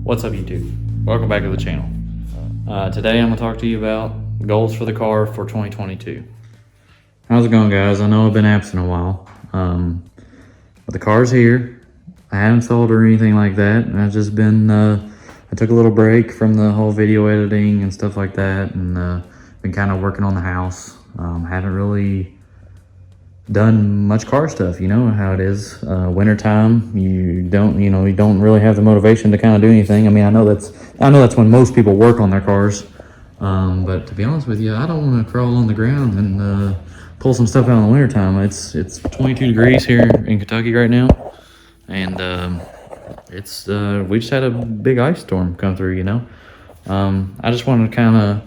What's up, YouTube? Welcome back to the channel. Today I'm going to talk to you about goals for the car for 2022. How's it going, guys? I know I've been absent a while, but the car's here. I haven't sold or anything like that. I've just been, I took a little break from the whole video editing and stuff like that, and been kind of working on the house. Haven't really done much car stuff. You know how it is. Wintertime, you don't really have the motivation to kind of do anything. I mean, I know that's when most people work on their cars. But to be honest with you, I don't want to crawl on the ground and pull some stuff out in the wintertime. It's 22 degrees here in Kentucky right now, and we just had a big ice storm come through. I just wanted to kind of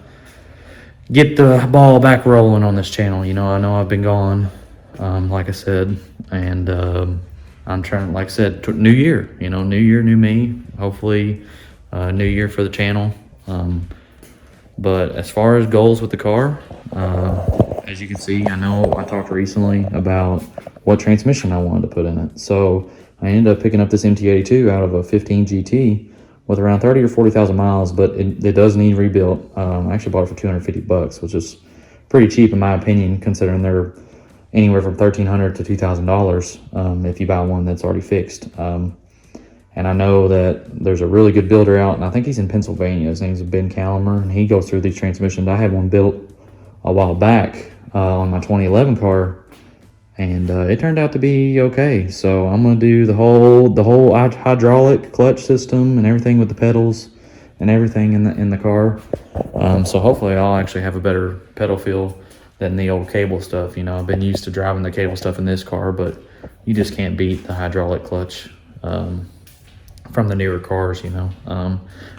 get the ball back rolling on this channel. I know I've been gone. Like I said, and I'm trying, like I said, new year, new year, new me, hopefully new year for the channel. But as far as goals with the car, as you can see, I know I talked recently about what transmission I wanted to put in it. So I ended up picking up this MT82 out of a 15 GT with around 30 or 40,000 miles, but it does need rebuilt. I actually bought it for $250, which is pretty cheap in my opinion, considering they're anywhere from $1,300 to $2,000 if you buy one that's already fixed. And I know that there's a really good builder out, and I think he's in Pennsylvania. His name's Ben Calamer, and he goes through these transmissions. I had one built a while back on my 2011 car, and it turned out to be okay. So I'm gonna do the whole hydraulic clutch system and everything with the pedals and everything in the car. So hopefully I'll actually have a better pedal feel than the old cable stuff. I've been used to driving the cable stuff in this car, but you just can't beat the hydraulic clutch from the newer cars,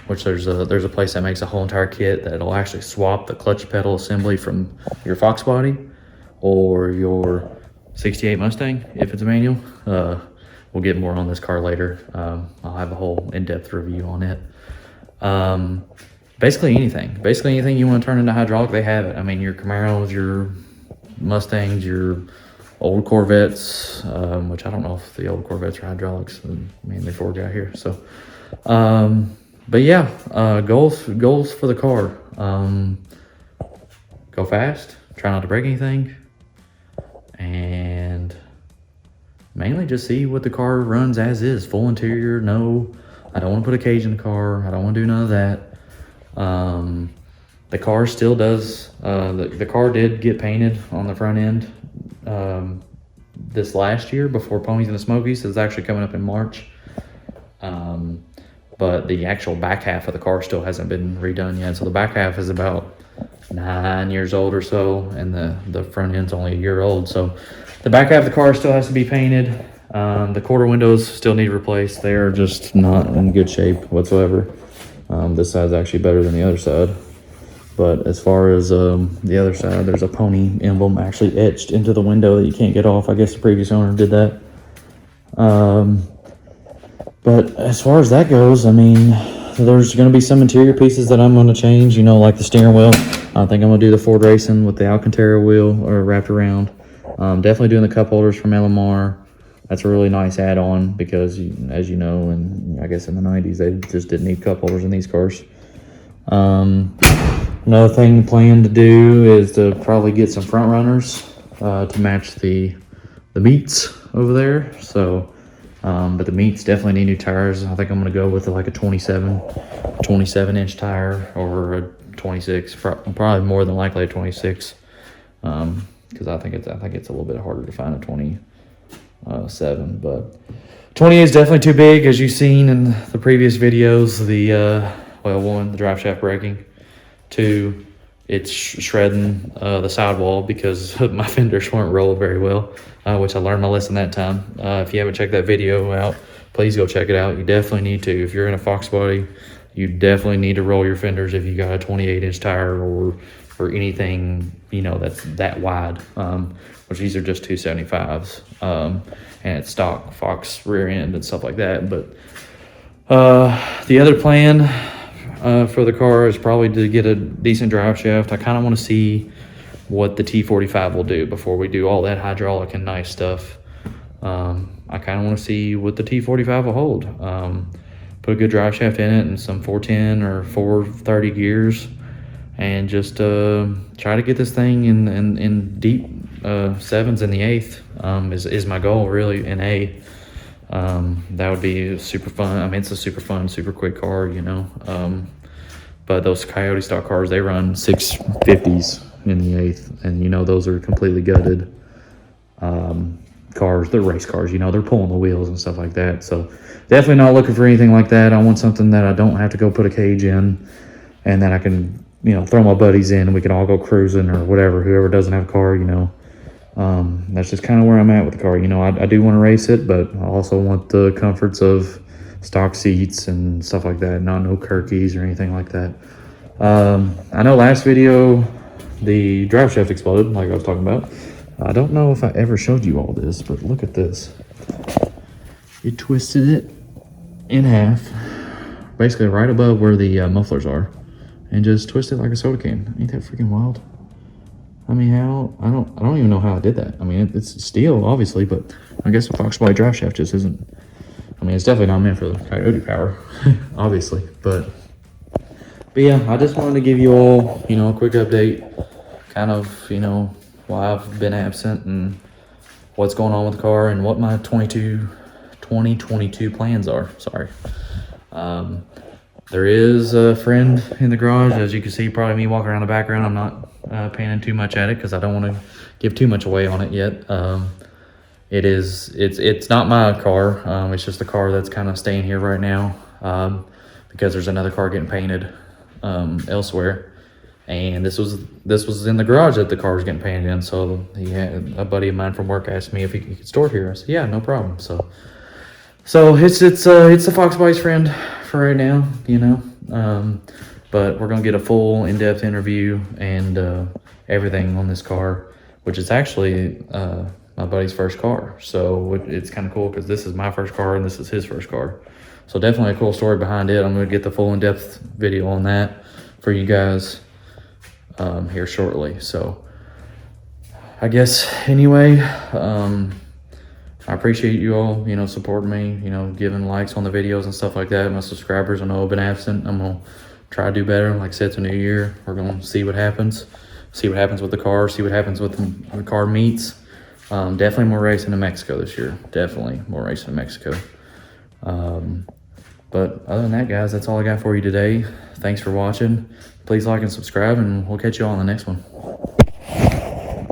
which there's a place that makes a whole entire kit that'll actually swap the clutch pedal assembly from your Fox body or your 68 Mustang, if it's a manual. We'll get more on this car later. I'll have a whole in-depth review on it. Basically anything you want to turn into hydraulic, they have it. I mean, your Camaros, your Mustangs, your old Corvettes, which I don't know if the old Corvettes are hydraulics. Mainly Ford out here. So, but yeah, goals for the car. Go fast, try not to break anything, and mainly just see what the car runs as is. Full interior, no, I don't want to put a cage in the car. I don't want to do none of that. The car still does, the car did get painted on the front end this last year before Ponies and the Smokies. It's actually coming up in March. But the actual back half of the car still hasn't been redone yet. So the back half is about 9 years old or so, and the front end's only a year old. So the back half of the car still has to be painted. The quarter windows still need replaced. They are just not in good shape whatsoever. This side's actually better than the other side. But as far as the other side, there's a pony emblem actually etched into the window that you can't get off. I guess the previous owner did that. But as far as that goes, I mean, there's going to be some interior pieces that I'm going to change, like the steering wheel. I think I'm going to do the Ford Racing with the Alcantara wheel or wrapped around. Definitely doing the cup holders from LMR. That's a really nice add-on because, as you know, and I guess in the 90s, they just didn't need cup holders in these cars. Another thing planned to do is to probably get some front runners to match the meats over there. So, but the meats definitely need new tires. I think I'm going to go with like a 27 inch tire or a 26, probably more than likely a 26, because I think it's a little bit harder to find a 27, but 28 is definitely too big, as you've seen in the previous videos. One, the drive shaft breaking. Two, it's shredding the sidewall because my fenders weren't rolled very well, which I learned my lesson that time. If you haven't checked that video out, please go check it out. You definitely need to. If you're in a Fox body, you definitely need to roll your fenders if you got a 28 inch tire or anything that's that wide, which these are just 275s, and it's stock Fox rear end and stuff like that. But the other plan for the car is probably to get a decent drive shaft. I kind of want to see what the T45 will do before we do all that hydraulic and nice stuff. I kind of want to see what the T45 will hold. put a good drive shaft in it and some 410 or 430 gears, and just try to get this thing in deep sevens in the eighth is my goal, really, in A. That would be super fun. I mean, it's a super fun, super quick car, you know. But those Coyote stock cars, they run 650s in the eighth, and you know those are completely gutted cars. They're race cars, you know, they're pulling the wheels and stuff like that. So definitely not looking for anything like that. I want something that I don't have to go put a cage in, and that I can, you know, throw my buddies in and we can all go cruising or whatever, whoever doesn't have a car, you know. That's just kind of where I'm at with the car. You know, I do want to race it, but I also want the comforts of stock seats and stuff like that, not no Kirkies or anything like that. I know last video the drive shaft exploded, like I was talking about. I don't know if I ever showed you all this, but look at this. It twisted it in half, basically right above where the mufflers are, and just twisted like a soda can. Ain't that freaking wild? I mean, how? I don't even know how I did that. I mean, it's steel, obviously, but I guess a Fox Body drive shaft just isn't. I mean, it's definitely not meant for the Coyote power, obviously. But yeah, I just wanted to give you all, you know, a quick update, kind of, you know, why I've been absent and what's going on with the car and what my 2022 plans are. Sorry. There is a friend in the garage, as you can see, probably me walking around the background. I'm not panning too much at it because I don't want to give too much away on it yet. It's not my car. It's just a car that's kind of staying here right now because there's another car getting painted elsewhere, and this was in the garage that the car was getting painted in. So he had a buddy of mine from work asked me if he could store it here. I said, yeah, no problem. So it's the Fox Boy's friend for right now, you know. But we're gonna get a full in-depth interview and everything on this car, which is actually my buddy's first car. So it's kind of cool because this is my first car and this is his first car. So definitely a cool story behind it. I'm gonna get the full in-depth video on that for you guys here shortly. So I guess anyway, I appreciate you all, you know, supporting me, you know, giving likes on the videos and stuff like that. My subscribers, I know I've been absent. I'm gonna try to do better. Like I said, it's a new year. We're gonna see what happens. See what happens with the car. See what happens with the car meets. Definitely more racing in Mexico this year. Definitely more racing in Mexico. But other than that, guys, that's all I got for you today. Thanks for watching. Please like and subscribe, and we'll catch you all on the next one.